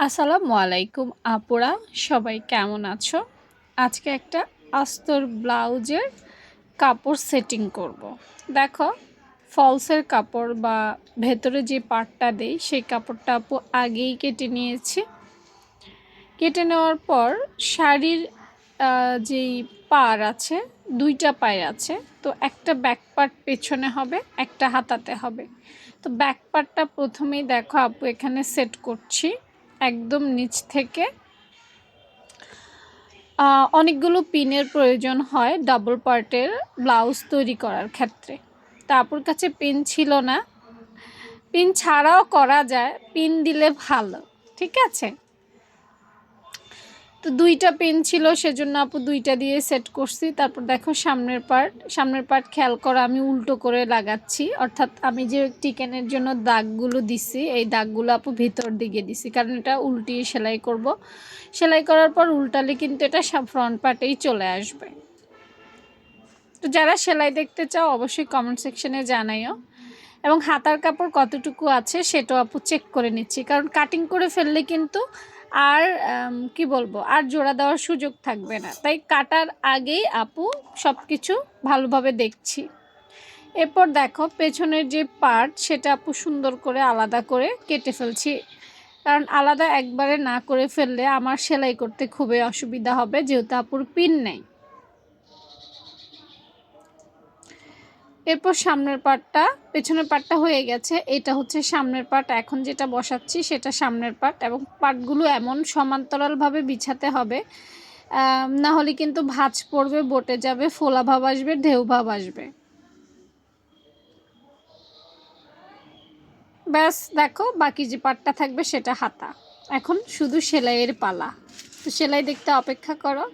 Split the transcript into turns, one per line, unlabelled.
আসসালামু আলাইকুম আপুরা, সবাই কেমন আছো? আজকে একটা আস্তর ব্লাউজের কাপড় সেটিং করব। দেখো, ফলসের কাপড় বা ভেতরে যে পার্টটা দেই সেই কাপড়টা আপু আগেই কেটে নিয়েছি। কেটে নেওয়ার পর শাড়ির যেই পার আছে, দুইটা পায়ের আছে, তো একটা ব্যাক পার্ট পেছনে হবে, একটা হাতাতে হবে। তো ব্যাক পার্টটা প্রথমেই দেখো আপু এখানে সেট করছি একদম নিচ থেকে। অনেকগুলো পিনের প্রয়োজন হয় ডাবল পার্টের ব্লাউজ তৈরি করার ক্ষেত্রে। তা আপুর কাছে পিন ছিল না, পিন ছাড়াও করা যায়, পিন দিলে ভালো, ঠিক আছে। তো দুইটা পেন ছিল, সেজন্য আপু দুইটা দিয়ে সেট করছি। তারপর দেখো সামনের পার্ট খেয়াল করো, আমি উল্টো করে লাগাচ্ছি, অর্থাৎ আমি যে টিকেনের জন্য দাগগুলো দিছি এই দাগগুলো আপু ভিতর দিকে দিছি, কারণ এটা উল্টিয়ে সেলাই করব। সেলাই করার পর উল্টালে কিন্তু এটা সব ফ্রন্ট পার্টেই চলে আসবে। তো যারা সেলাই দেখতে চাও অবশ্যই কমেন্ট সেকশনে জানাইও। এবং হাতার কাপড় কতটুকু আছে সেটাও আপু চেক করে নিচ্ছি, কারণ কাটিং করে ফেললে কিন্তু আর কি বলবো, আর জোড়া দেওয়ার সুযোগ থাকবে না। তাই কাটার আগেই আপু সব কিছু ভালোভাবে দেখছি। এরপর দেখো পেছনের যে পার্ট সেটা আপু সুন্দর করে আলাদা করে কেটে ফেলছি, কারণ আলাদা একবারে না করে ফেললে আমার সেলাই করতে খুবই অসুবিধা হবে, যেহেতু আপুর পিন নেই। এরপর সামনের পার্টটা, পেছনের পার্টটা হয়ে গেছে, এটা হচ্ছে সামনের পার্ট। এখন যেটা বসাচ্ছি সেটা সামনের পার্ট, এবং পার্টগুলো এমন সমান্তরালভাবে বিছাতে হবে, না হলে কিন্তু ভাঁজ পড়বে, বটে যাবে, ফোলা ভাব আসবে, ঢেউ ভাব আসবে। ব্যাস দেখো, বাকি যে পার্টটা থাকবে সেটা হাতা। এখন শুধু সেলাইয়ের পালা, তো সেলাই দেখতে অপেক্ষা করো।